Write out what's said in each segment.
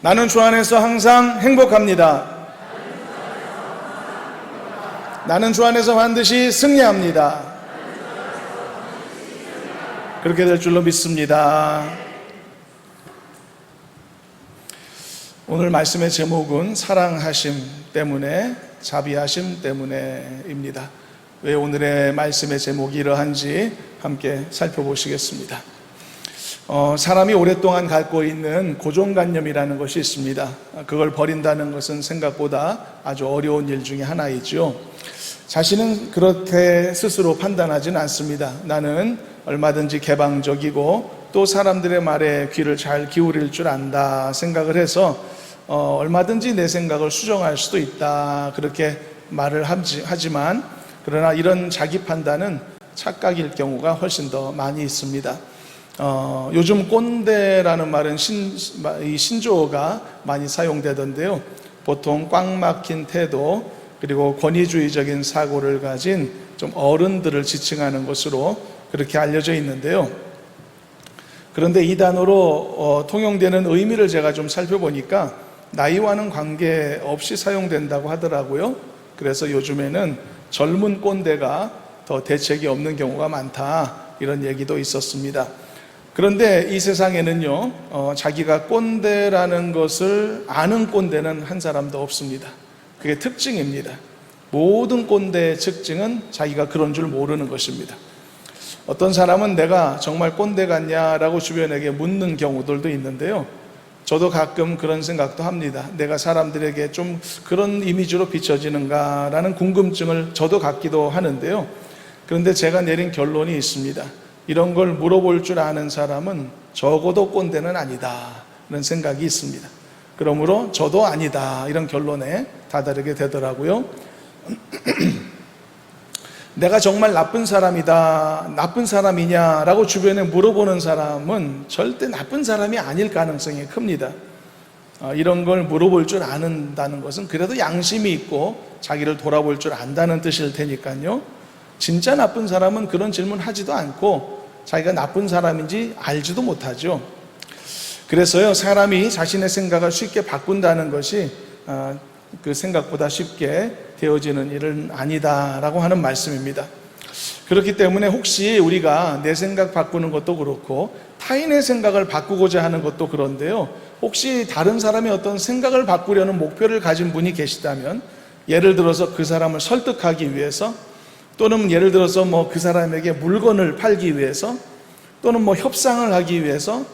나는 주 안에서 항상 행복합니다. 나는 주 안에서 반드시 승리합니다. 그렇게 될 줄로 믿습니다. 오늘 말씀의 제목은 사랑하심 때문에, 자비하심 때문에입니다. 왜 오늘의 말씀의 제목이 이러한지 함께 살펴보시겠습니다. 사람이 오랫동안 갖고 있는 고정관념이라는 것이 있습니다. 그걸 버린다는 것은 생각보다 아주 어려운 일 중에 하나이죠. 자신은 그렇게 스스로 판단하지는 않습니다. 나는 얼마든지 개방적이고 또 사람들의 말에 귀를 잘 기울일 줄 안다 생각을 해서 얼마든지 내 생각을 수정할 수도 있다 그렇게 말을 하지만, 그러나 이런 자기 판단은 착각일 경우가 훨씬 더 많이 있습니다. 요즘 꼰대라는 말은 신조어가 많이 사용되던데요, 보통 꽉 막힌 태도 그리고 권위주의적인 사고를 가진 좀 어른들을 지칭하는 것으로 그렇게 알려져 있는데요. 그런데 이 단어로 통용되는 의미를 제가 좀 살펴보니까 나이와는 관계없이 사용된다고 하더라고요. 그래서 요즘에는 젊은 꼰대가 더 대책이 없는 경우가 많다, 이런 얘기도 있었습니다. 그런데 이 세상에는요, 자기가 꼰대라는 것을 아는 꼰대는 한 사람도 없습니다. 그게 특징입니다. 모든 꼰대의 특징은 자기가 그런 줄 모르는 것입니다. 어떤 사람은 내가 정말 꼰대 같냐라고 주변에게 묻는 경우들도 있는데요, 저도 가끔 그런 생각도 합니다. 내가 사람들에게 좀 그런 이미지로 비춰지는가라는 궁금증을 저도 갖기도 하는데요, 그런데 제가 내린 결론이 있습니다. 이런 걸 물어볼 줄 아는 사람은 적어도 꼰대는 아니다 라는 생각이 있습니다. 그러므로 저도 아니다, 이런 결론에 다다르게 되더라고요. 내가 정말 나쁜 사람이다, 나쁜 사람이냐라고 주변에 물어보는 사람은 절대 나쁜 사람이 아닐 가능성이 큽니다. 이런 걸 물어볼 줄 아는다는 것은 그래도 양심이 있고 자기를 돌아볼 줄 안다는 뜻일 테니까요, 진짜 나쁜 사람은 그런 질문 하지도 않고 자기가 나쁜 사람인지 알지도 못하죠. 그래서요, 사람이 자신의 생각을 쉽게 바꾼다는 것이 그 생각보다 쉽게 되어지는 일은 아니다라고 하는 말씀입니다. 그렇기 때문에 혹시 우리가 내 생각 바꾸는 것도 그렇고 타인의 생각을 바꾸고자 하는 것도 그런데요, 혹시 다른 사람이 어떤 생각을 바꾸려는 목표를 가진 분이 계시다면, 예를 들어서 그 사람을 설득하기 위해서, 또는 예를 들어서 그 사람에게 물건을 팔기 위해서, 또는 협상을 하기 위해서,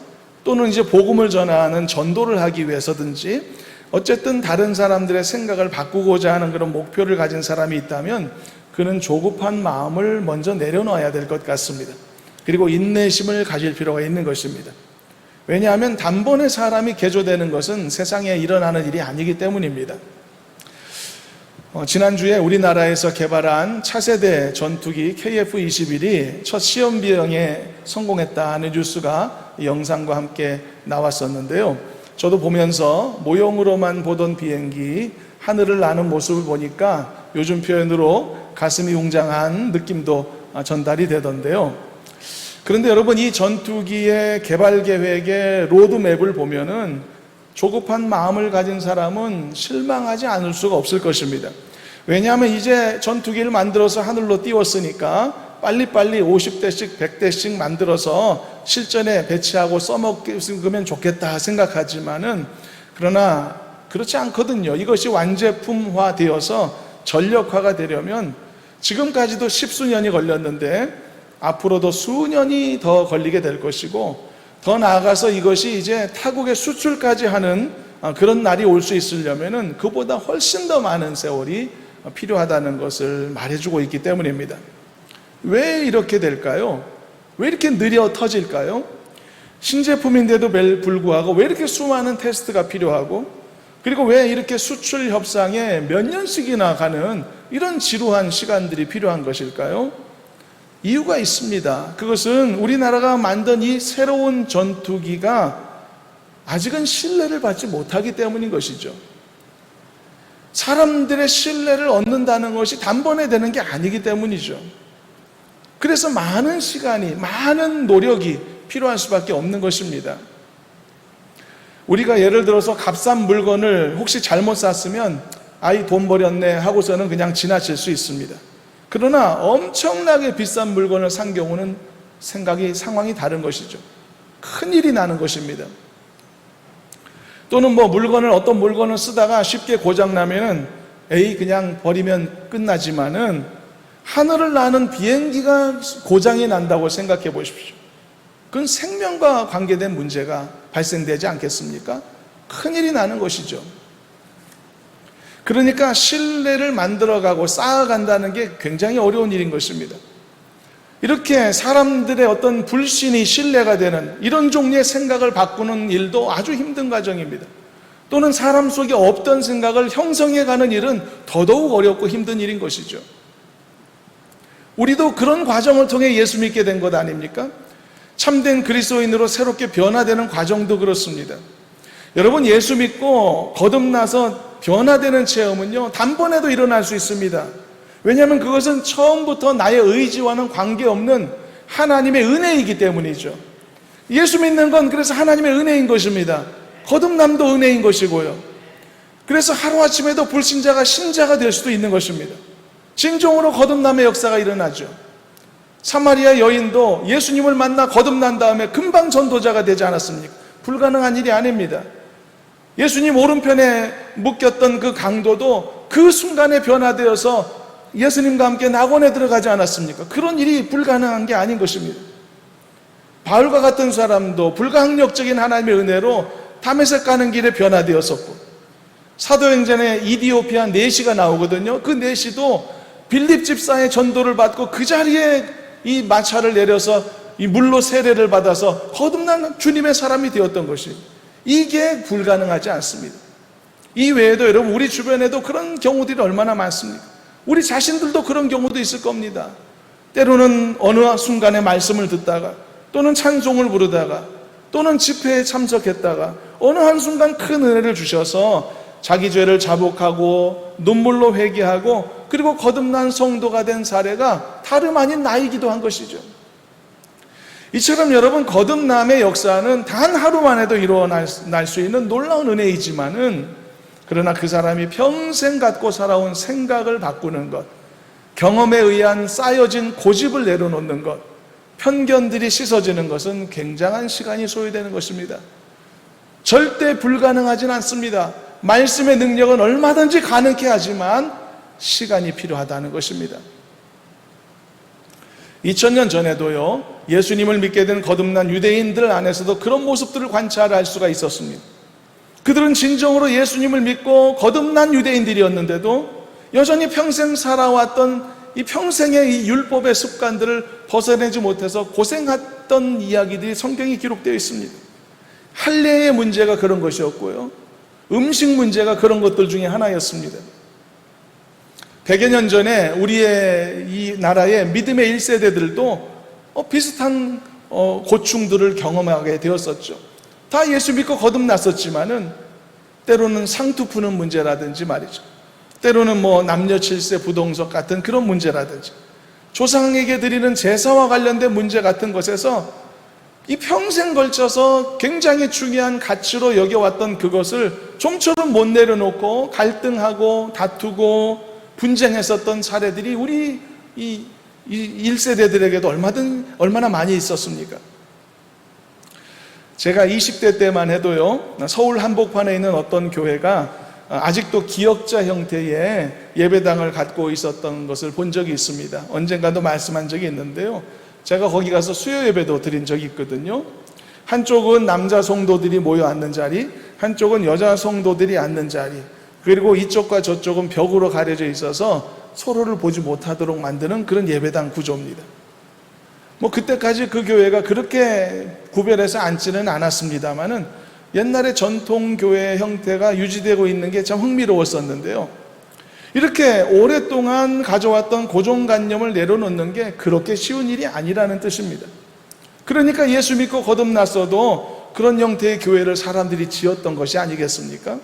또는 이제 복음을 전하는 전도를 하기 위해서든지, 어쨌든 다른 사람들의 생각을 바꾸고자 하는 그런 목표를 가진 사람이 있다면 그는 조급한 마음을 먼저 내려놓아야 될 것 같습니다. 그리고 인내심을 가질 필요가 있는 것입니다. 왜냐하면 단번에 사람이 개조되는 것은 세상에 일어나는 일이 아니기 때문입니다. 지난주에 우리나라에서 개발한 차세대 전투기 KF-21이 첫 시험 비행에 성공했다는 뉴스가 영상과 함께 나왔었는데요, 저도 보면서 모형으로만 보던 비행기 하늘을 나는 모습을 보니까 요즘 표현으로 가슴이 웅장한 느낌도 전달이 되던데요. 그런데 여러분, 이 전투기의 개발 계획의 로드맵을 보면은 조급한 마음을 가진 사람은 실망하지 않을 수가 없을 것입니다. 왜냐하면 이제 전투기를 만들어서 하늘로 띄웠으니까 빨리빨리 50대씩 100대씩 만들어서 실전에 배치하고 써먹으면 좋겠다 생각하지만은, 그러나 그렇지 않거든요. 이것이 완제품화 되어서 전력화가 되려면 지금까지도 십수년이 걸렸는데 앞으로도 수년이 더 걸리게 될 것이고, 더 나아가서 이것이 이제 타국에 수출까지 하는 그런 날이 올 수 있으려면은 그보다 훨씬 더 많은 세월이 필요하다는 것을 말해주고 있기 때문입니다. 왜 이렇게 될까요? 왜 이렇게 느려 터질까요? 신제품인데도 불구하고 왜 이렇게 수많은 테스트가 필요하고, 그리고 왜 이렇게 수출 협상에 몇 년씩이나 가는 이런 지루한 시간들이 필요한 것일까요? 이유가 있습니다. 그것은 우리나라가 만든 이 새로운 전투기가 아직은 신뢰를 받지 못하기 때문인 것이죠. 사람들의 신뢰를 얻는다는 것이 단번에 되는 게 아니기 때문이죠. 그래서 많은 시간이, 많은 노력이 필요할 수밖에 없는 것입니다. 우리가 예를 들어서 값싼 물건을 혹시 잘못 샀으면 아이 돈 버렸네 하고서는 그냥 지나칠 수 있습니다. 그러나 엄청나게 비싼 물건을 산 경우는 상황이 다른 것이죠. 큰일이 나는 것입니다. 또는 어떤 물건을 쓰다가 쉽게 고장나면은 그냥 버리면 끝나지만은 하늘을 나는 비행기가 고장이 난다고 생각해 보십시오. 그건 생명과 관계된 문제가 발생되지 않겠습니까? 큰일이 나는 것이죠. 그러니까 신뢰를 만들어가고 쌓아간다는 게 굉장히 어려운 일인 것입니다. 이렇게 사람들의 어떤 불신이 신뢰가 되는 이런 종류의 생각을 바꾸는 일도 아주 힘든 과정입니다. 또는 사람 속에 없던 생각을 형성해가는 일은 더더욱 어렵고 힘든 일인 것이죠. 우리도 그런 과정을 통해 예수 믿게 된 것 아닙니까? 참된 그리스도인으로 새롭게 변화되는 과정도 그렇습니다. 여러분, 예수 믿고 거듭나서 변화되는 체험은요, 단번에도 일어날 수 있습니다. 왜냐하면 그것은 처음부터 나의 의지와는 관계없는 하나님의 은혜이기 때문이죠. 예수 믿는 건 그래서 하나님의 은혜인 것입니다. 거듭남도 은혜인 것이고요. 그래서 하루아침에도 불신자가 신자가 될 수도 있는 것입니다. 진정으로 거듭남의 역사가 일어나죠. 사마리아 여인도 예수님을 만나 거듭난 다음에 금방 전도자가 되지 않았습니까? 불가능한 일이 아닙니다. 예수님 오른편에 묶였던 그 강도도 그 순간에 변화되어서 예수님과 함께 낙원에 들어가지 않았습니까? 그런 일이 불가능한 게 아닌 것입니다. 바울과 같은 사람도 불가항력적인 하나님의 은혜로 다메섹 가는 길에 변화되었었고, 사도행전에 이디오피아 내시가 나오거든요. 그 내시도 빌립 집사의 전도를 받고 그 자리에 이 마차를 내려서 이 물로 세례를 받아서 거듭난 주님의 사람이 되었던 것이, 이게 불가능하지 않습니다. 이 외에도 여러분, 우리 주변에도 그런 경우들이 얼마나 많습니까? 우리 자신들도 그런 경우도 있을 겁니다. 때로는 어느 순간에 말씀을 듣다가, 또는 찬송을 부르다가, 또는 집회에 참석했다가 어느 한순간 큰 은혜를 주셔서 자기 죄를 자복하고 눈물로 회개하고 그리고 거듭난 성도가 된 사례가 다름 아닌 나이기도 한 것이죠. 이처럼 여러분, 거듭남의 역사는 단 하루 만에도 일어날 수 있는 놀라운 은혜이지만은, 그러나 그 사람이 평생 갖고 살아온 생각을 바꾸는 것, 경험에 의한 쌓여진 고집을 내려놓는 것, 편견들이 씻어지는 것은 굉장한 시간이 소요되는 것입니다. 절대 불가능하진 않습니다. 말씀의 능력은 얼마든지 가능케 하지만 시간이 필요하다는 것입니다. 2000년 전에도요, 예수님을 믿게 된 거듭난 유대인들 안에서도 그런 모습들을 관찰할 수가 있었습니다. 그들은 진정으로 예수님을 믿고 거듭난 유대인들이었는데도 여전히 평생 살아왔던 이 평생의 이 율법의 습관들을 벗어내지 못해서 고생했던 이야기들이 성경에 기록되어 있습니다. 할례의 문제가 그런 것이었고요, 음식 문제가 그런 것들 중에 하나였습니다. 100여 년 전에 우리의 이 나라의 믿음의 1세대들도 비슷한 고충들을 경험하게 되었었죠. 다 예수 믿고 거듭났었지만은 때로는 상투 푸는 문제라든지 말이죠, 때로는 남녀 칠세 부동석 같은 그런 문제라든지 조상에게 드리는 제사와 관련된 문제 같은 것에서 이 평생 걸쳐서 굉장히 중요한 가치로 여겨왔던 그것을 좀처럼 못 내려놓고 갈등하고 다투고 분쟁했었던 사례들이 우리 이 1세대들에게도 얼마나 많이 있었습니까? 제가 20대 때만 해도요, 서울 한복판에 있는 어떤 교회가 아직도 기역자 형태의 예배당을 갖고 있었던 것을 본 적이 있습니다. 언젠가도 말씀한 적이 있는데요, 제가 거기 가서 수요 예배도 드린 적이 있거든요. 한쪽은 남자 성도들이 모여 앉는 자리, 한쪽은 여자 성도들이 앉는 자리, 그리고 이쪽과 저쪽은 벽으로 가려져 있어서 서로를 보지 못하도록 만드는 그런 예배당 구조입니다. 그때까지 그 교회가 그렇게 구별해서 앉지는 않았습니다만은 옛날에 전통교회 형태가 유지되고 있는 게 참 흥미로웠었는데요, 이렇게 오랫동안 가져왔던 고정관념을 내려놓는 게 그렇게 쉬운 일이 아니라는 뜻입니다. 그러니까 예수 믿고 거듭났어도 그런 형태의 교회를 사람들이 지었던 것이 아니겠습니까?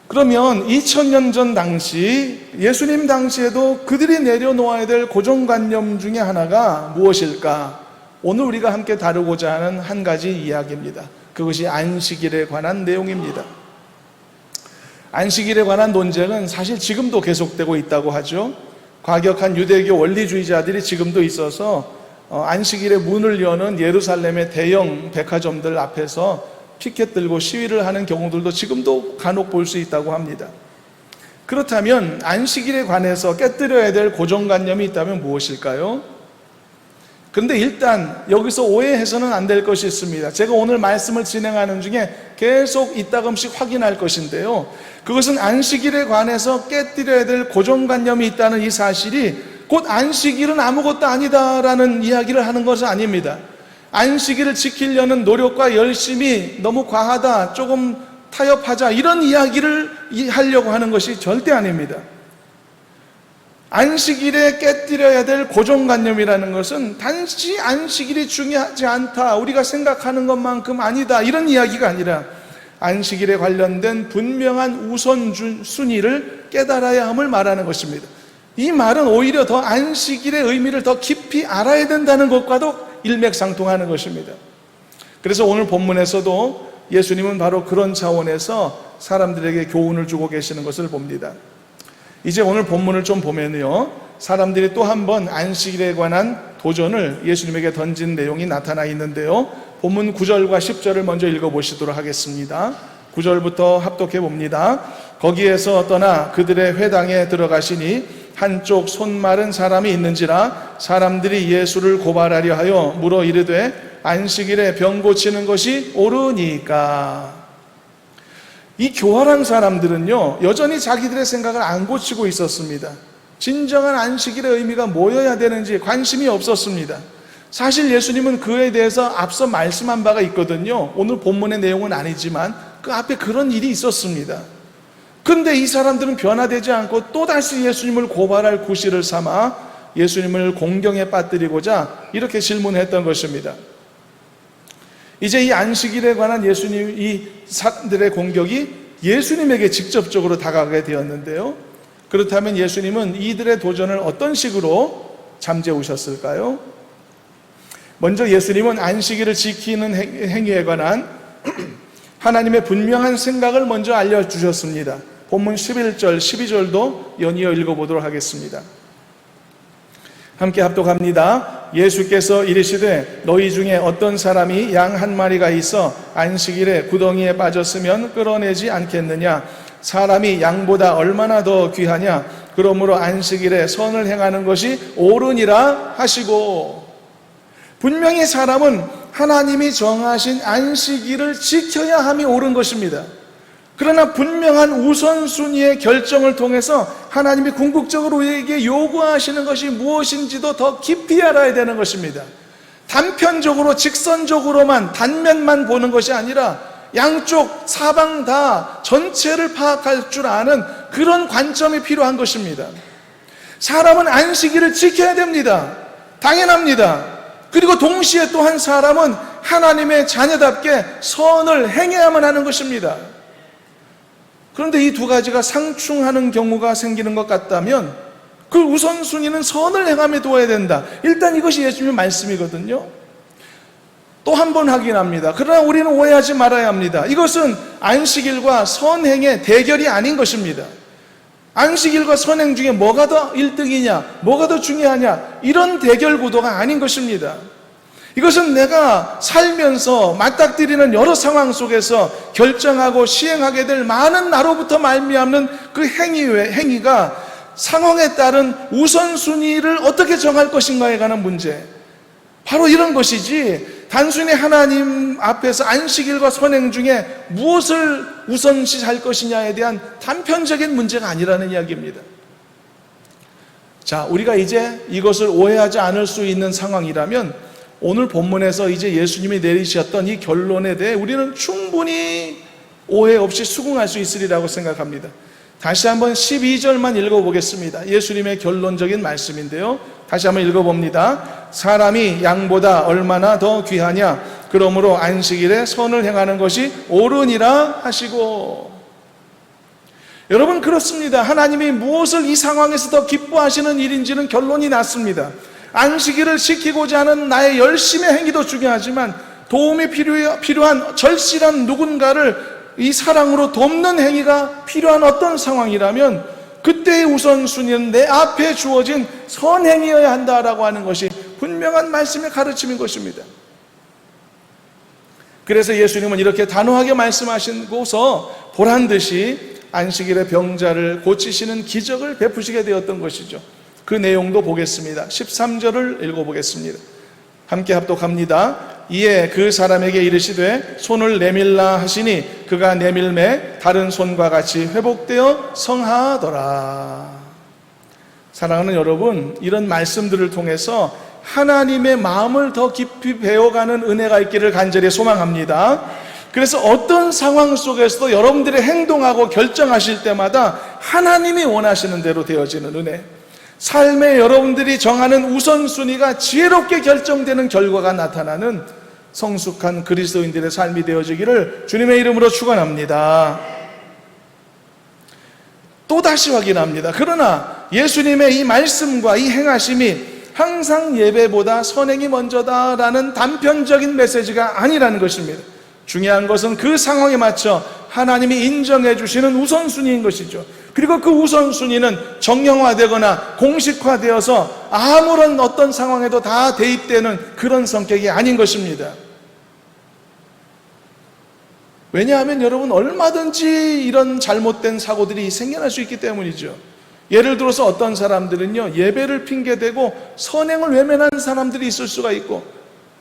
그러면 2000년 전 당시, 예수님 당시에도 그들이 내려놓아야 될 고정관념 중에 하나가 무엇일까? 오늘 우리가 함께 다루고자 하는 한 가지 이야기입니다. 그것이 안식일에 관한 내용입니다. 안식일에 관한 논쟁은 사실 지금도 계속되고 있다고 하죠. 과격한 유대교 원리주의자들이 지금도 있어서 안식일에 문을 여는 예루살렘의 대형 백화점들 앞에서 피켓 들고 시위를 하는 경우들도 지금도 간혹 볼 수 있다고 합니다. 그렇다면 안식일에 관해서 깨뜨려야 될 고정관념이 있다면 무엇일까요? 그런데 일단 여기서 오해해서는 안 될 것이 있습니다. 제가 오늘 말씀을 진행하는 중에 계속 이따금씩 확인할 것인데요, 그것은 안식일에 관해서 깨뜨려야 될 고정관념이 있다는 이 사실이 곧 안식일은 아무것도 아니다라는 이야기를 하는 것은 아닙니다. 안식일을 지키려는 노력과 열심이 너무 과하다, 조금 타협하자, 이런 이야기를 하려고 하는 것이 절대 아닙니다. 안식일에 깨뜨려야 될 고정관념이라는 것은 단지 안식일이 중요하지 않다, 우리가 생각하는 것만큼 아니다, 이런 이야기가 아니라 안식일에 관련된 분명한 우선순위를 깨달아야 함을 말하는 것입니다. 이 말은 오히려 더 안식일의 의미를 더 깊이 알아야 된다는 것과도 일맥상통하는 것입니다. 그래서 오늘 본문에서도 예수님은 바로 그런 차원에서 사람들에게 교훈을 주고 계시는 것을 봅니다. 이제 오늘 본문을 좀 보면요, 사람들이 또 한 번 안식일에 관한 도전을 예수님에게 던진 내용이 나타나 있는데요, 본문 9절과 10절을 먼저 읽어보시도록 하겠습니다. 9절부터 합독해 봅니다. 거기에서 떠나 그들의 회당에 들어가시니 한쪽 손 마른 사람이 있는지라 사람들이 예수를 고발하려 하여 물어 이르되 안식일에 병 고치는 것이 옳으니까. 이 교활한 사람들은요, 여전히 자기들의 생각을 안 고치고 있었습니다. 진정한 안식일의 의미가 뭐여야 되는지 관심이 없었습니다. 사실 예수님은 그에 대해서 앞서 말씀한 바가 있거든요. 오늘 본문의 내용은 아니지만 그 앞에 그런 일이 있었습니다. 근데 이 사람들은 변화되지 않고 또다시 예수님을 고발할 구실을 삼아 예수님을 공경에 빠뜨리고자 이렇게 질문했던 것입니다. 이제 이 안식일에 관한 예수님, 이 사람들의 공격이 예수님에게 직접적으로 다가가게 되었는데요, 그렇다면 예수님은 이들의 도전을 어떤 식으로 잠재우셨을까요? 먼저 예수님은 안식일을 지키는 행위에 관한 하나님의 분명한 생각을 먼저 알려주셨습니다. 본문 11절, 12절도 연이어 읽어보도록 하겠습니다. 함께 합독합니다. 예수께서 이르시되 너희 중에 어떤 사람이 양 한 마리가 있어 안식일에 구덩이에 빠졌으면 끌어내지 않겠느냐? 사람이 양보다 얼마나 더 귀하냐? 그러므로 안식일에 선을 행하는 것이 옳으니라 하시고. 분명히 사람은 하나님이 정하신 안식일을 지켜야 함이 옳은 것입니다. 그러나 분명한 우선순위의 결정을 통해서 하나님이 궁극적으로 우리에게 요구하시는 것이 무엇인지도 더 깊이 알아야 되는 것입니다. 단편적으로 직선적으로만 단면만 보는 것이 아니라 양쪽 사방 다 전체를 파악할 줄 아는 그런 관점이 필요한 것입니다. 사람은 안식일을 지켜야 됩니다. 당연합니다. 그리고 동시에 또 한 사람은 하나님의 자녀답게 선을 행해야만 하는 것입니다. 그런데 이 두 가지가 상충하는 경우가 생기는 것 같다면 그 우선순위는 선을 행함에 두어야 된다. 일단 이것이 예수님의 말씀이거든요. 또 한 번 확인합니다. 그러나 우리는 오해하지 말아야 합니다. 이것은 안식일과 선행의 대결이 아닌 것입니다. 안식일과 선행 중에 뭐가 더 1등이냐, 뭐가 더 중요하냐, 이런 대결 구도가 아닌 것입니다. 이것은 내가 살면서 맞닥뜨리는 여러 상황 속에서 결정하고 시행하게 될 많은 나로부터 말미암는 그 행위가 상황에 따른 우선순위를 어떻게 정할 것인가에 관한 문제, 바로 이런 것이지 단순히 하나님 앞에서 안식일과 선행 중에 무엇을 우선시할 것이냐에 대한 단편적인 문제가 아니라는 이야기입니다. 자, 우리가 이제 이것을 오해하지 않을 수 있는 상황이라면 오늘 본문에서 이제 예수님이 내리셨던 이 결론에 대해 우리는 충분히 오해 없이 수긍할 수 있으리라고 생각합니다. 다시 한번 12절만 읽어보겠습니다. 예수님의 결론적인 말씀인데요, 다시 한번 읽어봅니다. 사람이 양보다 얼마나 더 귀하냐? 그러므로 안식일에 선을 행하는 것이 옳으니라 하시고. 여러분, 그렇습니다. 하나님이 무엇을 이 상황에서 더 기뻐하시는 일인지는 결론이 났습니다. 안식일을 지키고자 하는 나의 열심의 행위도 중요하지만 도움이 필요한 절실한 누군가를 이 사랑으로 돕는 행위가 필요한 어떤 상황이라면 그때의 우선순위는 내 앞에 주어진 선행이어야 한다라고 하는 것이 분명한 말씀의 가르침인 것입니다. 그래서 예수님은 이렇게 단호하게 말씀하시고서 보란듯이 안식일에 병자를 고치시는 기적을 베푸시게 되었던 것이죠. 그 내용도 보겠습니다. 13절을 읽어보겠습니다. 함께 합독합니다. 이에 그 사람에게 이르시되 손을 내밀라 하시니 그가 내밀매 다른 손과 같이 회복되어 성하더라. 사랑하는 여러분, 이런 말씀들을 통해서 하나님의 마음을 더 깊이 배워가는 은혜가 있기를 간절히 소망합니다. 그래서 어떤 상황 속에서도 여러분들이 행동하고 결정하실 때마다 하나님이 원하시는 대로 되어지는 은혜, 삶에 여러분들이 정하는 우선순위가 지혜롭게 결정되는 결과가 나타나는 성숙한 그리스도인들의 삶이 되어지기를 주님의 이름으로 축원합니다. 또다시 확인합니다. 그러나 예수님의 이 말씀과 이 행하심이 항상 예배보다 선행이 먼저다라는 단편적인 메시지가 아니라는 것입니다. 중요한 것은 그 상황에 맞춰 하나님이 인정해 주시는 우선순위인 것이죠. 그리고 그 우선순위는 정형화되거나 공식화되어서 아무런 어떤 상황에도 다 대입되는 그런 성격이 아닌 것입니다. 왜냐하면 여러분, 얼마든지 이런 잘못된 사고들이 생겨날 수 있기 때문이죠. 예를 들어서 어떤 사람들은요, 예배를 핑계대고 선행을 외면하는 사람들이 있을 수가 있고,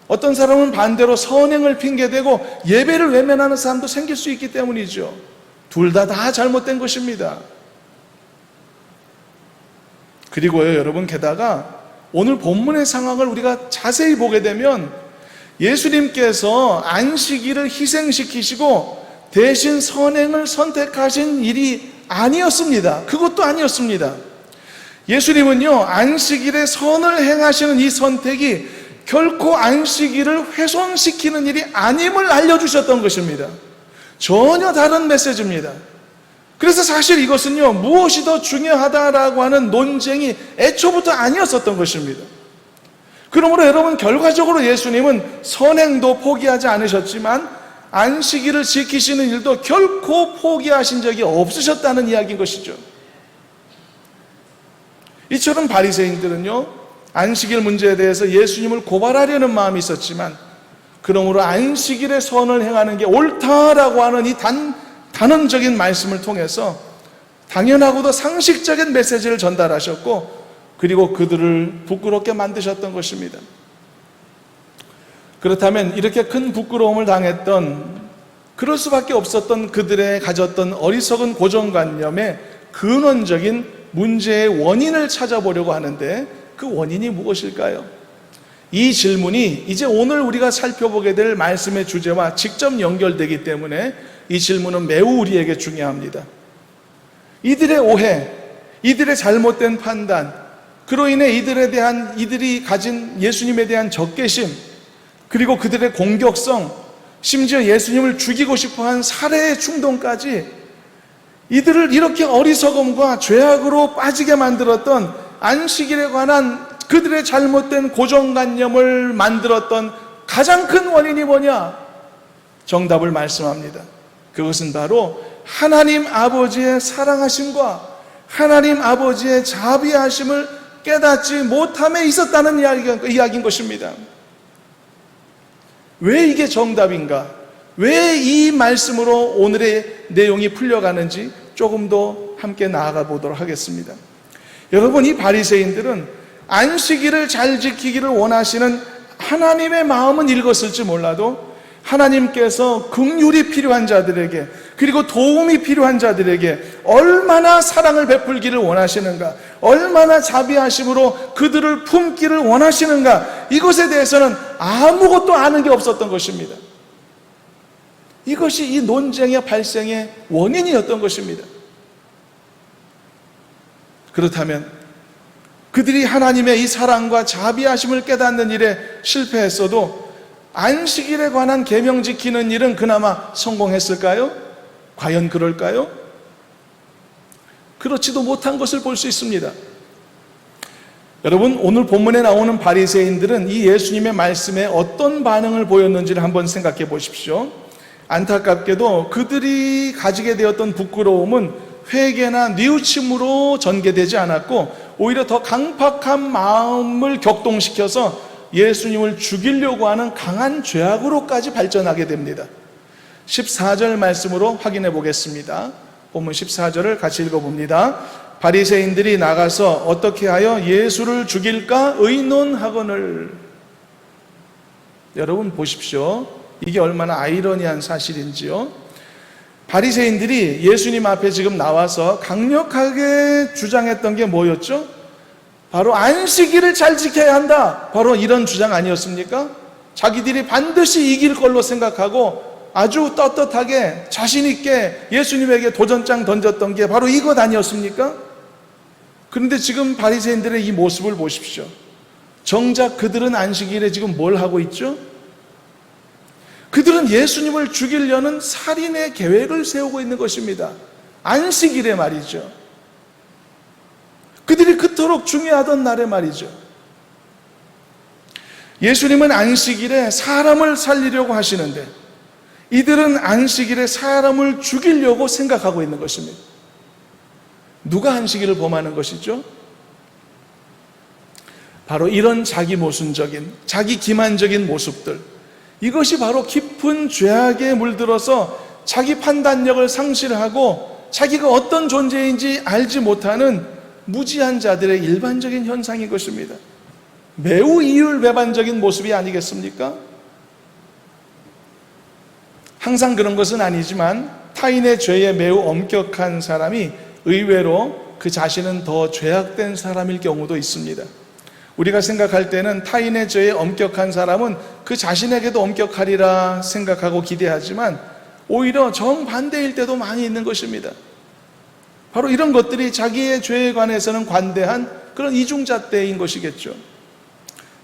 어떤 사람은 반대로 선행을 핑계대고 예배를 외면하는 사람도 생길 수 있기 때문이죠. 둘 다 잘못된 것입니다. 그리고요, 여러분, 게다가 오늘 본문의 상황을 우리가 자세히 보게 되면 예수님께서 안식일을 희생시키시고 대신 선행을 선택하신 일이 아니었습니다. 그것도 아니었습니다. 예수님은요, 안식일에 선을 행하시는 이 선택이 결코 안식일을 훼손시키는 일이 아님을 알려주셨던 것입니다. 전혀 다른 메시지입니다. 그래서 사실 이것은요, 무엇이 더 중요하다라고 하는 논쟁이 애초부터 아니었었던 것입니다. 그러므로 여러분, 결과적으로 예수님은 선행도 포기하지 않으셨지만 안식일을 지키시는 일도 결코 포기하신 적이 없으셨다는 이야기인 것이죠. 이처럼 바리새인들은요, 안식일 문제에 대해서 예수님을 고발하려는 마음이 있었지만, 그러므로 안식일에 선을 행하는 게 옳다라고 하는 이 단언적인 말씀을 통해서 당연하고도 상식적인 메시지를 전달하셨고, 그리고 그들을 부끄럽게 만드셨던 것입니다. 그렇다면 이렇게 큰 부끄러움을 당했던, 그럴 수밖에 없었던 그들의 가졌던 어리석은 고정관념의 근원적인 문제의 원인을 찾아보려고 하는데, 그 원인이 무엇일까요? 이 질문이 이제 오늘 우리가 살펴보게 될 말씀의 주제와 직접 연결되기 때문에 이 질문은 매우 우리에게 중요합니다. 이들의 오해, 이들의 잘못된 판단, 그로 인해 이들이 가진 예수님에 대한 적개심, 그리고 그들의 공격성, 심지어 예수님을 죽이고 싶어한 살해의 충동까지, 이들을 이렇게 어리석음과 죄악으로 빠지게 만들었던, 안식일에 관한 그들의 잘못된 고정관념을 만들었던 가장 큰 원인이 뭐냐? 정답을 말씀합니다. 그것은 바로 하나님 아버지의 사랑하심과 하나님 아버지의 자비하심을 깨닫지 못함에 있었다는 이야기인 것입니다. 왜 이게 정답인가? 왜 이 말씀으로 오늘의 내용이 풀려가는지 조금 더 함께 나아가 보도록 하겠습니다. 여러분, 이 바리새인들은 안식일을 잘 지키기를 원하시는 하나님의 마음은 읽었을지 몰라도 하나님께서 긍휼이 필요한 자들에게, 그리고 도움이 필요한 자들에게 얼마나 사랑을 베풀기를 원하시는가, 얼마나 자비하심으로 그들을 품기를 원하시는가, 이것에 대해서는 아무것도 아는 게 없었던 것입니다. 이것이 이 논쟁의 발생의 원인이었던 것입니다. 그렇다면 그들이 하나님의 이 사랑과 자비하심을 깨닫는 일에 실패했어도 안식일에 관한 계명 지키는 일은 그나마 성공했을까요? 과연 그럴까요? 그렇지도 못한 것을 볼 수 있습니다. 여러분, 오늘 본문에 나오는 바리새인들은 이 예수님의 말씀에 어떤 반응을 보였는지를 한번 생각해 보십시오. 안타깝게도 그들이 가지게 되었던 부끄러움은 회개나 뉘우침으로 전개되지 않았고 오히려 더 강팍한 마음을 격동시켜서 예수님을 죽이려고 하는 강한 죄악으로까지 발전하게 됩니다. 14절 말씀으로 확인해 보겠습니다. 본문 14절을 같이 읽어봅니다. 바리새인들이 나가서 어떻게 하여 예수를 죽일까 의논하거늘. 여러분 보십시오. 이게 얼마나 아이러니한 사실인지요. 바리새인들이 예수님 앞에 지금 나와서 강력하게 주장했던 게 뭐였죠? 바로 안식일을 잘 지켜야 한다. 바로 이런 주장 아니었습니까? 자기들이 반드시 이길 걸로 생각하고 아주 떳떳하게 자신 있게 예수님에게 도전장 던졌던 게 바로 이것 아니었습니까? 그런데 지금 바리새인들의 이 모습을 보십시오. 정작 그들은 안식일에 지금 뭘 하고 있죠? 그들은 예수님을 죽이려는 살인의 계획을 세우고 있는 것입니다. 안식일에 말이죠. 그들이 그토록 중요하던 날에 말이죠. 예수님은 안식일에 사람을 살리려고 하시는데 이들은 안식일에 사람을 죽이려고 생각하고 있는 것입니다. 누가 안식일을 범하는 것이죠? 바로 이런 자기 모순적인, 자기 기만적인 모습들, 이것이 바로 깊은 죄악에 물들어서 자기 판단력을 상실하고 자기가 어떤 존재인지 알지 못하는 무지한 자들의 일반적인 현상인 것입니다. 매우 이율배반적인 모습이 아니겠습니까? 항상 그런 것은 아니지만 타인의 죄에 매우 엄격한 사람이 의외로 그 자신은 더 죄악된 사람일 경우도 있습니다. 우리가 생각할 때는 타인의 죄에 엄격한 사람은 그 자신에게도 엄격하리라 생각하고 기대하지만 오히려 정반대일 때도 많이 있는 것입니다. 바로 이런 것들이 자기의 죄에 관해서는 관대한 그런 이중잣대인 것이겠죠.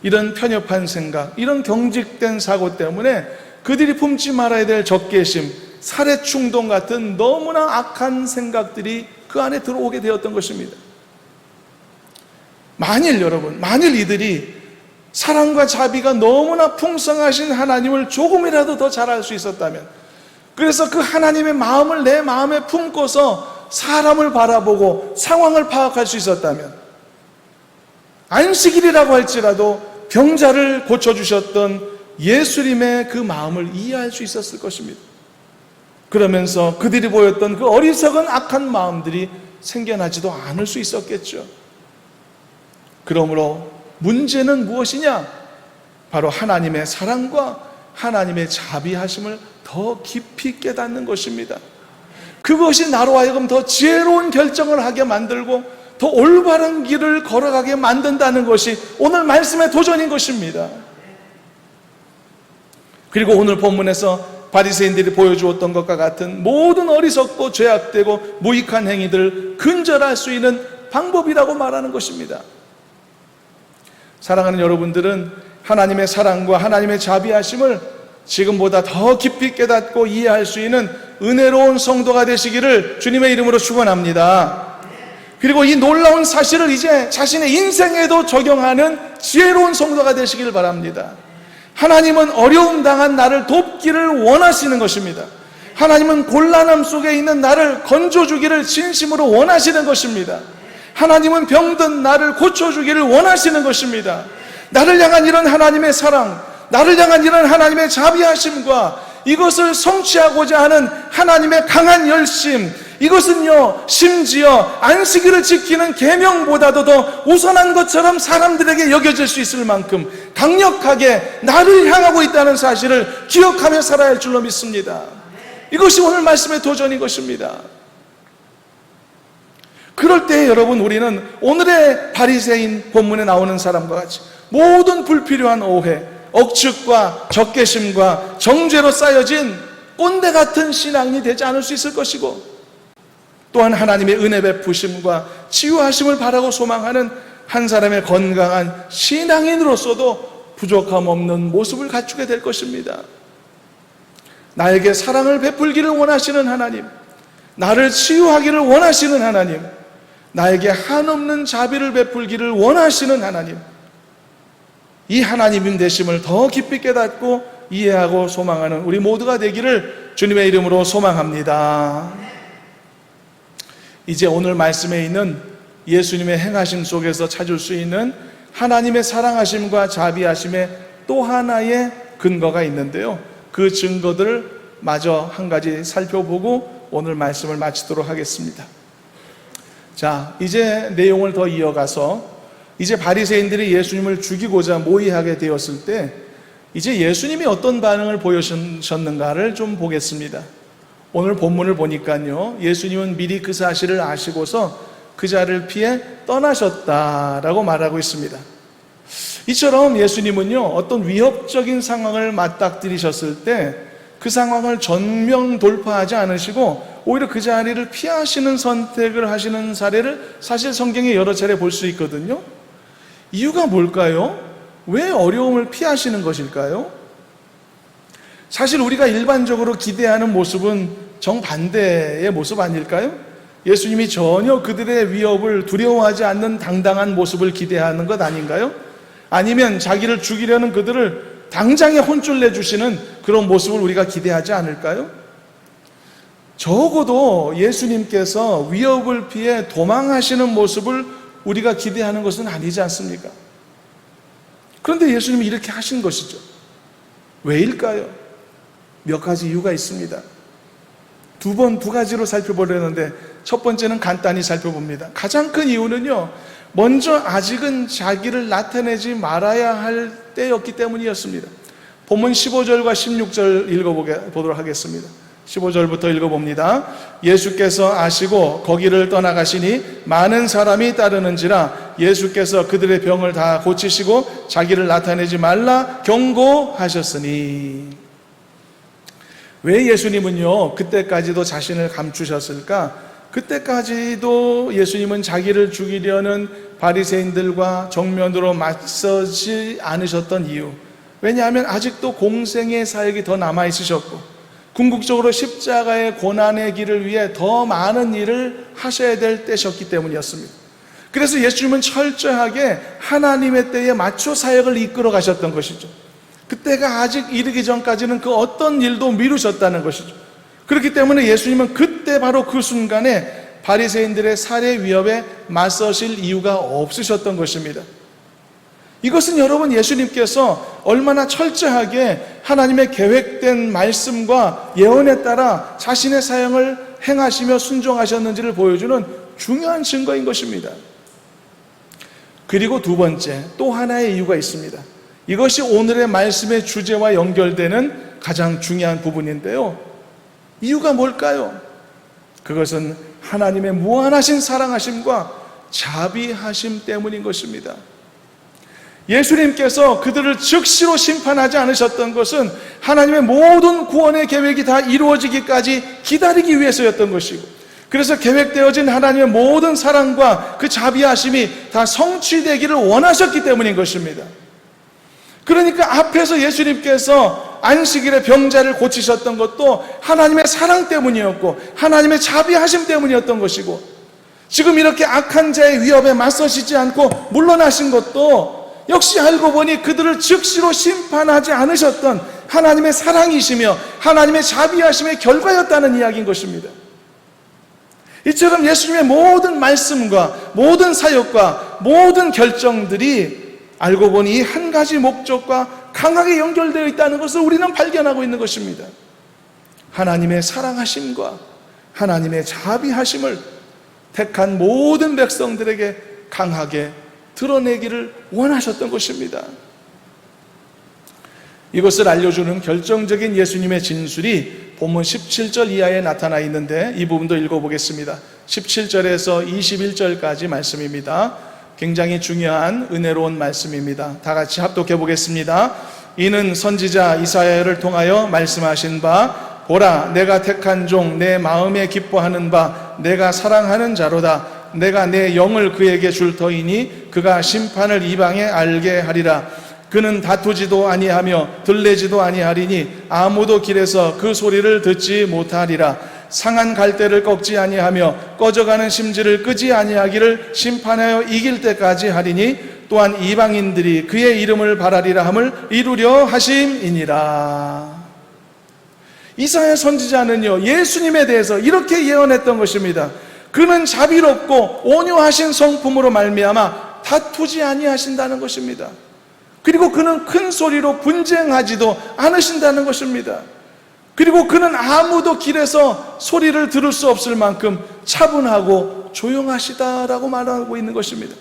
이런 편협한 생각, 이런 경직된 사고 때문에 그들이 품지 말아야 될 적개심, 살해 충동 같은 너무나 악한 생각들이 그 안에 들어오게 되었던 것입니다. 만일 이들이 사랑과 자비가 너무나 풍성하신 하나님을 조금이라도 더 잘 알 수 있었다면, 그래서 그 하나님의 마음을 내 마음에 품고서 사람을 바라보고 상황을 파악할 수 있었다면, 안식일이라고 할지라도 병자를 고쳐주셨던 예수님의 그 마음을 이해할 수 있었을 것입니다. 그러면서 그들이 보였던 그 어리석은 악한 마음들이 생겨나지도 않을 수 있었겠죠. 그러므로 문제는 무엇이냐? 바로 하나님의 사랑과 하나님의 자비하심을 더 깊이 깨닫는 것입니다. 그것이 나로 하여금 더 지혜로운 결정을 하게 만들고 더 올바른 길을 걸어가게 만든다는 것이 오늘 말씀의 도전인 것입니다. 그리고 오늘 본문에서 바리새인들이 보여주었던 것과 같은 모든 어리석고 죄악되고 무익한 행위들을 근절할 수 있는 방법이라고 말하는 것입니다. 사랑하는 여러분들은 하나님의 사랑과 하나님의 자비하심을 지금보다 더 깊이 깨닫고 이해할 수 있는 은혜로운 성도가 되시기를 주님의 이름으로 축원합니다. 그리고 이 놀라운 사실을 이제 자신의 인생에도 적용하는 지혜로운 성도가 되시길 바랍니다. 하나님은 어려움 당한 나를 돕기를 원하시는 것입니다. 하나님은 곤란함 속에 있는 나를 건져주기를 진심으로 원하시는 것입니다. 하나님은 병든 나를 고쳐주기를 원하시는 것입니다. 나를 향한 이런 하나님의 사랑, 나를 향한 이런 하나님의 자비하심과 이것을 성취하고자 하는 하나님의 강한 열심, 이것은요 심지어 안식일을 지키는 계명보다도 더 우선한 것처럼 사람들에게 여겨질 수 있을 만큼 강력하게 나를 향하고 있다는 사실을 기억하며 살아야 할 줄로 믿습니다. 이것이 오늘 말씀의 도전인 것입니다. 그럴 때 여러분, 우리는 오늘의 바리새인 본문에 나오는 사람과 같이 모든 불필요한 오해, 억측과 적개심과 정죄로 쌓여진 꼰대 같은 신앙이 되지 않을 수 있을 것이고, 또한 하나님의 은혜 베푸심과 치유하심을 바라고 소망하는 한 사람의 건강한 신앙인으로서도 부족함 없는 모습을 갖추게 될 것입니다. 나에게 사랑을 베풀기를 원하시는 하나님, 나를 치유하기를 원하시는 하나님, 나에게 한없는 자비를 베풀기를 원하시는 하나님, 이 하나님인 되심을 더 깊이 깨닫고 이해하고 소망하는 우리 모두가 되기를 주님의 이름으로 소망합니다. 이제 오늘 말씀에 있는 예수님의 행하심 속에서 찾을 수 있는 하나님의 사랑하심과 자비하심의 또 하나의 근거가 있는데요, 그 증거들을 마저 한 가지 살펴보고 오늘 말씀을 마치도록 하겠습니다. 자, 이제 내용을 더 이어가서 이제 바리새인들이 예수님을 죽이고자 모의하게 되었을 때 이제 예수님이 어떤 반응을 보여주셨는가를 좀 보겠습니다. 오늘 본문을 보니까요, 예수님은 미리 그 사실을 아시고서 그 자리를 피해 떠나셨다라고 말하고 있습니다. 이처럼 예수님은요, 어떤 위협적인 상황을 맞닥뜨리셨을 때 그 상황을 전면 돌파하지 않으시고 오히려 그 자리를 피하시는 선택을 하시는 사례를 사실 성경에 여러 차례 볼 수 있거든요. 이유가 뭘까요? 왜 어려움을 피하시는 것일까요? 사실 우리가 일반적으로 기대하는 모습은 정반대의 모습 아닐까요? 예수님이 전혀 그들의 위협을 두려워하지 않는 당당한 모습을 기대하는 것 아닌가요? 아니면 자기를 죽이려는 그들을 당장에 혼쭐 내주시는 그런 모습을 우리가 기대하지 않을까요? 적어도 예수님께서 위협을 피해 도망하시는 모습을 우리가 기대하는 것은 아니지 않습니까? 그런데 예수님이 이렇게 하신 것이죠. 왜일까요? 몇 가지 이유가 있습니다. 두 가지로 살펴보려는데 첫 번째는 간단히 살펴봅니다. 가장 큰 이유는요, 먼저 아직은 자기를 나타내지 말아야 할 때였기 때문이었습니다. 본문 15절과 16절 읽어보도록 하겠습니다. 15절부터 읽어봅니다. 예수께서 아시고 거기를 떠나가시니 많은 사람이 따르는지라 예수께서 그들의 병을 다 고치시고 자기를 나타내지 말라 경고하셨으니. 왜 예수님은요 그때까지도 자신을 감추셨을까? 그때까지도 예수님은 자기를 죽이려는 바리새인들과 정면으로 맞서지 않으셨던 이유, 왜냐하면 아직도 공생의 사역이 더 남아있으셨고 궁극적으로 십자가의 고난의 길을 위해 더 많은 일을 하셔야 될 때셨기 때문이었습니다. 그래서 예수님은 철저하게 하나님의 때에 맞춰 사역을 이끌어 가셨던 것이죠. 그때가 아직 이르기 전까지는 그 어떤 일도 미루셨다는 것이죠. 그렇기 때문에 예수님은 그때 바로 그 순간에 바리새인들의 살해 위협에 맞서실 이유가 없으셨던 것입니다. 이것은 여러분 예수님께서 얼마나 철저하게 하나님의 계획된 말씀과 예언에 따라 자신의 사역을 행하시며 순종하셨는지를 보여주는 중요한 증거인 것입니다. 그리고 두 번째, 또 하나의 이유가 있습니다. 이것이 오늘의 말씀의 주제와 연결되는 가장 중요한 부분인데요, 이유가 뭘까요? 그것은 하나님의 무한하신 사랑하심과 자비하심 때문인 것입니다. 예수님께서 그들을 즉시로 심판하지 않으셨던 것은 하나님의 모든 구원의 계획이 다 이루어지기까지 기다리기 위해서였던 것이고, 그래서 계획되어진 하나님의 모든 사랑과 그 자비하심이 다 성취되기를 원하셨기 때문인 것입니다. 그러니까 앞에서 예수님께서 안식일에 병자를 고치셨던 것도 하나님의 사랑 때문이었고 하나님의 자비하심 때문이었던 것이고, 지금 이렇게 악한 자의 위협에 맞서시지 않고 물러나신 것도 역시 알고 보니 그들을 즉시로 심판하지 않으셨던 하나님의 사랑이시며 하나님의 자비하심의 결과였다는 이야기인 것입니다. 이처럼 예수님의 모든 말씀과 모든 사역과 모든 결정들이 알고 보니 한 가지 목적과 강하게 연결되어 있다는 것을 우리는 발견하고 있는 것입니다. 하나님의 사랑하심과 하나님의 자비하심을 택한 모든 백성들에게 강하게 드러내기를 원하셨던 것입니다. 이것을 알려주는 결정적인 예수님의 진술이 본문 17절 이하에 나타나 있는데 이 부분도 읽어보겠습니다. 17절에서 21절까지 말씀입니다. 굉장히 중요한 은혜로운 말씀입니다. 다 같이 합독해 보겠습니다. 이는 선지자 이사야를 통하여 말씀하신 바, 보라, 내가 택한 종 내 마음에 기뻐하는 바 내가 사랑하는 자로다. 내가 내 영을 그에게 줄 터이니 그가 심판을 이방에 알게 하리라. 그는 다투지도 아니하며 들레지도 아니하리니 아무도 길에서 그 소리를 듣지 못하리라. 상한 갈대를 꺾지 아니하며 꺼져가는 심지를 끄지 아니하기를 심판하여 이길 때까지 하리니 또한 이방인들이 그의 이름을 바라리라 함을 이루려 하심이니라. 이사야 선지자는요, 예수님에 대해서 이렇게 예언했던 것입니다. 그는 자비롭고 온유하신 성품으로 말미암아 다투지 아니하신다는 것입니다. 그리고 그는 큰 소리로 분쟁하지도 않으신다는 것입니다. 그리고 그는 아무도 길에서 소리를 들을 수 없을 만큼 차분하고 조용하시다라고 말하고 있는 것입니다.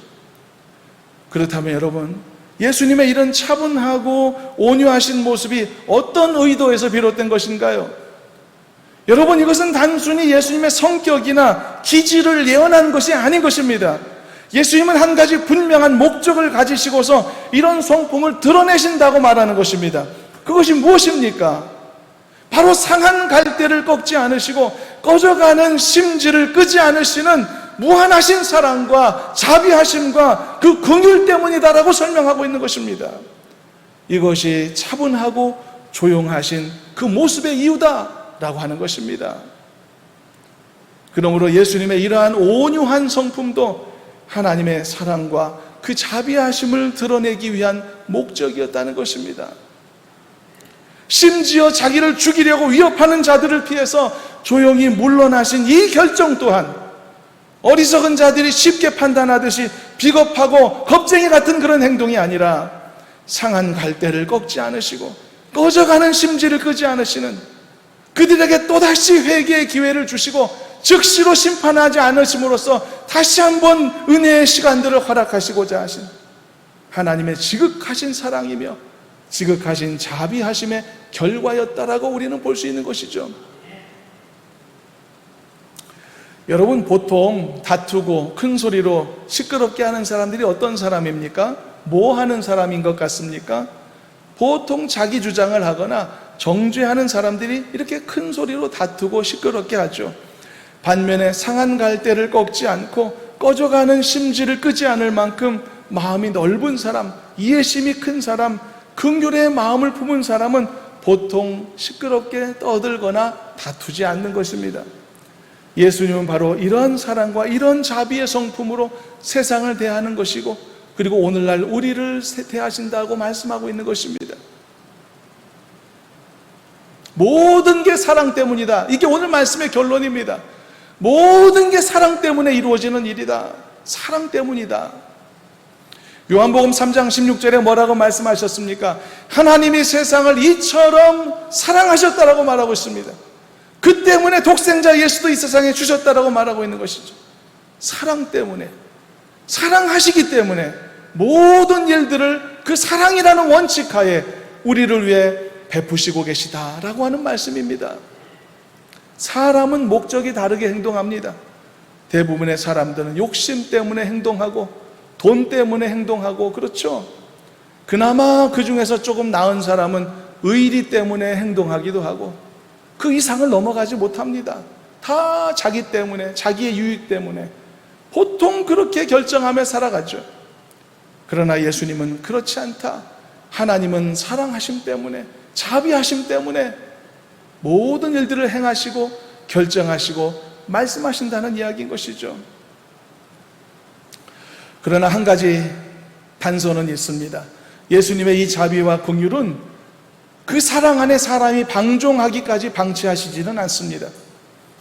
그렇다면 여러분, 예수님의 이런 차분하고 온유하신 모습이 어떤 의도에서 비롯된 것인가요? 여러분, 이것은 단순히 예수님의 성격이나 기질을 예언한 것이 아닌 것입니다. 예수님은 한 가지 분명한 목적을 가지시고서 이런 성품을 드러내신다고 말하는 것입니다. 그것이 무엇입니까? 바로 상한 갈대를 꺾지 않으시고 꺼져가는 심지를 끄지 않으시는 무한하신 사랑과 자비하심과 그 긍휼 때문이다라고 설명하고 있는 것입니다. 이것이 차분하고 조용하신 그 모습의 이유다라고 하는 것입니다. 그러므로 예수님의 이러한 온유한 성품도 하나님의 사랑과 그 자비하심을 드러내기 위한 목적이었다는 것입니다. 심지어 자기를 죽이려고 위협하는 자들을 피해서 조용히 물러나신 이 결정 또한 어리석은 자들이 쉽게 판단하듯이 비겁하고 겁쟁이 같은 그런 행동이 아니라 상한 갈대를 꺾지 않으시고 꺼져가는 심지를 끄지 않으시는, 그들에게 또다시 회개의 기회를 주시고 즉시로 심판하지 않으심으로써 다시 한번 은혜의 시간들을 허락하시고자 하신 하나님의 지극하신 사랑이며 지극하신 자비하심의 결과였다라고 우리는 볼 수 있는 것이죠. 여러분, 보통 다투고 큰 소리로 시끄럽게 하는 사람들이 어떤 사람입니까? 뭐 하는 사람인 것 같습니까? 보통 자기 주장을 하거나 정죄하는 사람들이 이렇게 큰 소리로 다투고 시끄럽게 하죠. 반면에 상한 갈대를 꺾지 않고 꺼져가는 심지를 끄지 않을 만큼 마음이 넓은 사람, 이해심이 큰 사람, 긍휼의 마음을 품은 사람은 보통 시끄럽게 떠들거나 다투지 않는 것입니다. 예수님은 바로 이런 사랑과 이런 자비의 성품으로 세상을 대하는 것이고, 그리고 오늘날 우리를 대하신다고 말씀하고 있는 것입니다. 모든 게 사랑 때문이다. 이게 오늘 말씀의 결론입니다. 모든 게 사랑 때문에 이루어지는 일이다. 사랑 때문이다. 요한복음 3장 16절에 뭐라고 말씀하셨습니까? 하나님이 세상을 이처럼 사랑하셨다라고 말하고 있습니다. 그 때문에 독생자 예수도 이 세상에 주셨다라고 말하고 있는 것이죠. 사랑 때문에, 사랑하시기 때문에 모든 일들을 그 사랑이라는 원칙 하에 우리를 위해 베푸시고 계시다라고 하는 말씀입니다. 사람은 목적이 다르게 행동합니다. 대부분의 사람들은 욕심 때문에 행동하고 돈 때문에 행동하고 그렇죠. 그나마 그 중에서 조금 나은 사람은 의리 때문에 행동하기도 하고 그 이상을 넘어가지 못합니다. 다 자기 때문에, 자기의 유익 때문에 보통 그렇게 결정하며 살아가죠. 그러나 예수님은 그렇지 않다. 하나님은 사랑하심 때문에, 자비하심 때문에 모든 일들을 행하시고 결정하시고 말씀하신다는 이야기인 것이죠. 그러나 한 가지 단서는 있습니다. 예수님의 이 자비와 긍휼은 그 사랑 안에 사람이 방종하기까지 방치하시지는 않습니다.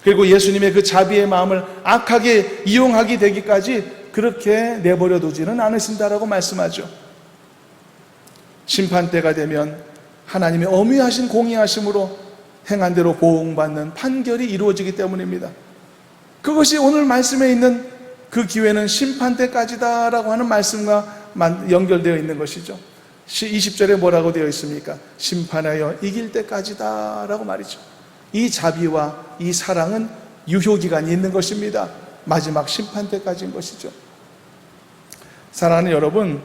그리고 예수님의 그 자비의 마음을 악하게 이용하게 되기까지 그렇게 내버려 두지는 않으신다라고 말씀하죠. 심판 때가 되면 하나님의 엄위하신 공의하심으로 행한 대로 보응받는 판결이 이루어지기 때문입니다. 그것이 오늘 말씀에 있는 그 기회는 심판 때까지다라고 하는 말씀과 연결되어 있는 것이죠. 20절에 뭐라고 되어 있습니까? 심판하여 이길 때까지다라고 말이죠. 이 자비와 이 사랑은 유효기간이 있는 것입니다. 마지막 심판 때까지인 것이죠. 사랑하는 여러분,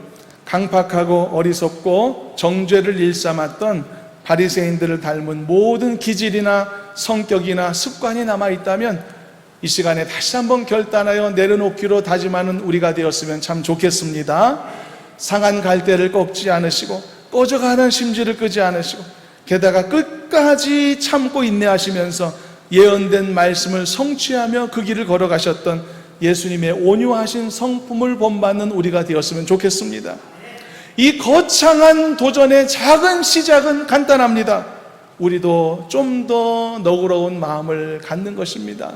강팍하고 어리석고 정죄를 일삼았던 바리새인들을 닮은 모든 기질이나 성격이나 습관이 남아있다면 이 시간에 다시 한번 결단하여 내려놓기로 다짐하는 우리가 되었으면 참 좋겠습니다. 상한 갈대를 꺾지 않으시고 꺼져가는 심지를 끄지 않으시고 게다가 끝까지 참고 인내하시면서 예언된 말씀을 성취하며 그 길을 걸어가셨던 예수님의 온유하신 성품을 본받는 우리가 되었으면 좋겠습니다. 이 거창한 도전의 작은 시작은 간단합니다. 우리도 좀 더 너그러운 마음을 갖는 것입니다.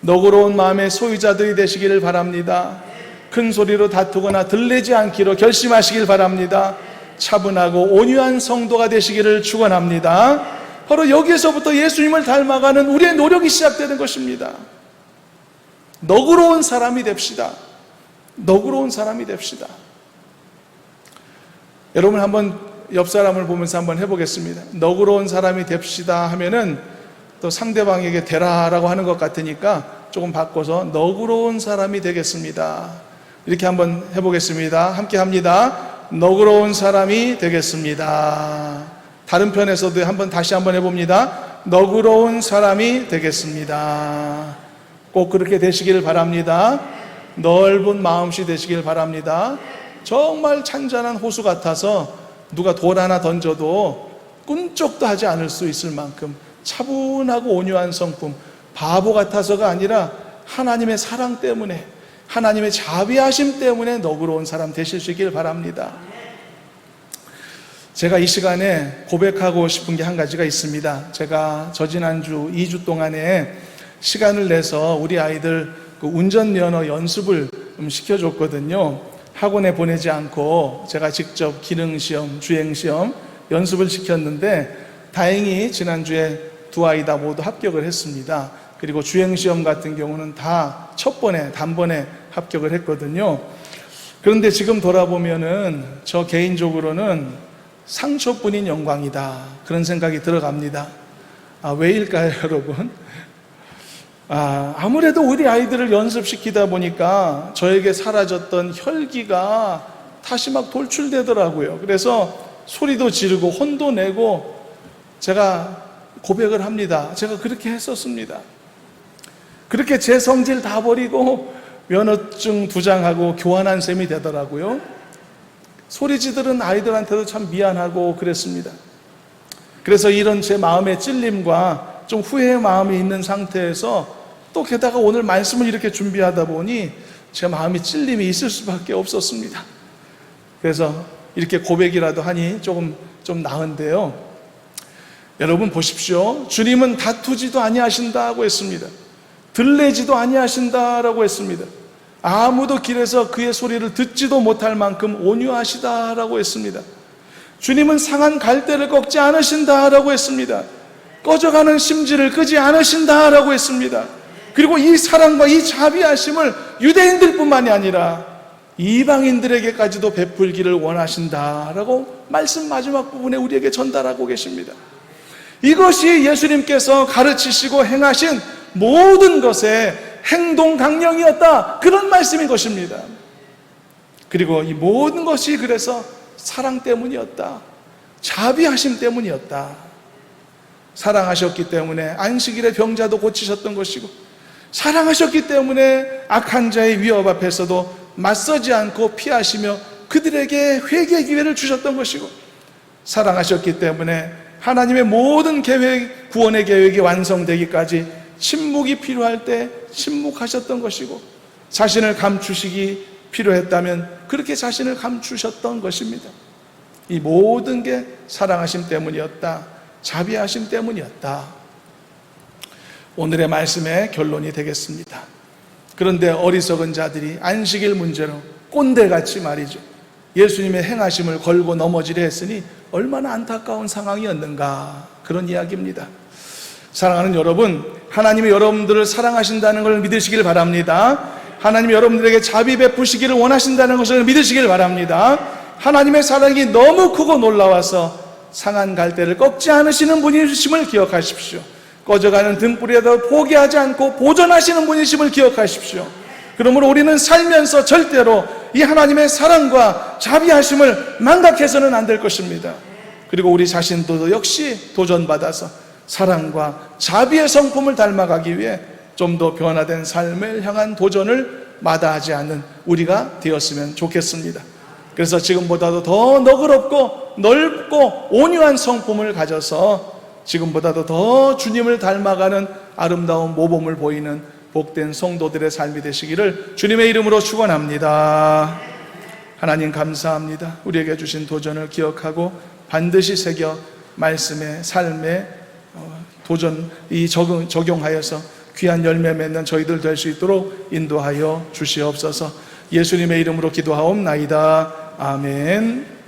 너그러운 마음의 소유자들이 되시기를 바랍니다. 큰 소리로 다투거나 들리지 않기로 결심하시길 바랍니다. 차분하고 온유한 성도가 되시기를 축원합니다. 바로 여기에서부터 예수님을 닮아가는 우리의 노력이 시작되는 것입니다. 너그러운 사람이 됩시다. 너그러운 사람이 됩시다. 여러분 한번 옆 사람을 보면서 한번 해보겠습니다. 너그러운 사람이 됩시다 하면은 또 상대방에게 되라라고 하는 것 같으니까 조금 바꿔서 너그러운 사람이 되겠습니다. 이렇게 한번 해보겠습니다. 함께 합니다. 너그러운 사람이 되겠습니다. 다른 편에서도 다시 한번 해봅니다. 너그러운 사람이 되겠습니다. 꼭 그렇게 되시기를 바랍니다. 넓은 마음씨 되시길 바랍니다. 정말 찬잔한 호수 같아서 누가 돌 하나 던져도 꿈쩍도 하지 않을 수 있을 만큼 차분하고 온유한 성품, 바보 같아서가 아니라 하나님의 사랑 때문에, 하나님의 자비하심 때문에 너그러운 사람 되실 수 있길 바랍니다. 제가 이 시간에 고백하고 싶은 게 한 가지가 있습니다. 제가 지난주 2주 동안에 시간을 내서 우리 아이들 운전면허 연습을 시켜줬거든요. 학원에 보내지 않고 제가 직접 기능시험, 주행시험 연습을 시켰는데 다행히 지난주에 두 아이 다 모두 합격을 했습니다. 그리고 주행시험 같은 경우는 다 단번에 합격을 했거든요. 그런데 지금 돌아보면은 저 개인적으로는 상처뿐인 영광이다, 그런 생각이 들어갑니다. 왜일까요, 여러분? 아무래도 우리 아이들을 연습시키다 보니까 저에게 사라졌던 혈기가 다시 막 돌출되더라고요. 그래서 소리도 지르고 혼도 내고 제가 고백을 합니다. 제가 그렇게 했었습니다. 그렇게 제 성질 다 버리고 면허증 2장하고 교환한 셈이 되더라고요. 소리 지르는 아이들한테도 참 미안하고 그랬습니다. 그래서 이런 제 마음의 찔림과 좀 후회의 마음이 있는 상태에서 또 게다가 오늘 말씀을 이렇게 준비하다 보니 제 마음이 찔림이 있을 수밖에 없었습니다. 그래서 이렇게 고백이라도 하니 좀 나은데요. 여러분 보십시오. 주님은 다투지도 아니하신다고 했습니다. 들레지도 아니하신다라고 했습니다. 아무도 길에서 그의 소리를 듣지도 못할 만큼 온유하시다라고 했습니다. 주님은 상한 갈대를 꺾지 않으신다라고 했습니다. 꺼져가는 심지를 끄지 않으신다라고 했습니다. 그리고 이 사랑과 이 자비하심을 유대인들 뿐만이 아니라 이방인들에게까지도 베풀기를 원하신다라고 말씀 마지막 부분에 우리에게 전달하고 계십니다. 이것이 예수님께서 가르치시고 행하신 모든 것의 행동 강령이었다, 그런 말씀인 것입니다. 그리고 이 모든 것이 그래서 사랑 때문이었다, 자비하심 때문이었다. 사랑하셨기 때문에 안식일에 병자도 고치셨던 것이고, 사랑하셨기 때문에 악한 자의 위협 앞에서도 맞서지 않고 피하시며 그들에게 회개 기회를 주셨던 것이고, 사랑하셨기 때문에 하나님의 모든 계획, 구원의 계획이 완성되기까지 침묵이 필요할 때 침묵하셨던 것이고, 자신을 감추시기 필요했다면 그렇게 자신을 감추셨던 것입니다. 이 모든 게 사랑하심 때문이었다, 자비하심 때문이었다. 오늘의 말씀의 결론이 되겠습니다. 그런데 어리석은 자들이 안식일 문제로 꼰대같이 말이죠, 예수님의 행하심을 걸고 넘어지려 했으니 얼마나 안타까운 상황이었는가, 그런 이야기입니다. 사랑하는 여러분, 하나님이 여러분들을 사랑하신다는 걸 믿으시길 바랍니다. 하나님이 여러분들에게 자비 베푸시기를 원하신다는 것을 믿으시길 바랍니다. 하나님의 사랑이 너무 크고 놀라워서 상한 갈대를 꺾지 않으시는 분이심을 기억하십시오. 꺼져가는 등불이라도 포기하지 않고 보존하시는 분이심을 기억하십시오. 그러므로 우리는 살면서 절대로 이 하나님의 사랑과 자비하심을 망각해서는 안 될 것입니다. 그리고 우리 자신도 역시 도전받아서 사랑과 자비의 성품을 닮아가기 위해 좀 더 변화된 삶을 향한 도전을 마다하지 않는 우리가 되었으면 좋겠습니다. 그래서 지금보다도 더 너그럽고 넓고 온유한 성품을 가져서 지금보다도 더 주님을 닮아가는 아름다운 모범을 보이는 복된 성도들의 삶이 되시기를 주님의 이름으로 축원합니다. 하나님 감사합니다. 우리에게 주신 도전을 기억하고 반드시 새겨 말씀의 삶에 적용하여서 귀한 열매 맺는 저희들 될 수 있도록 인도하여 주시옵소서. 예수님의 이름으로 기도하옵나이다. 아멘.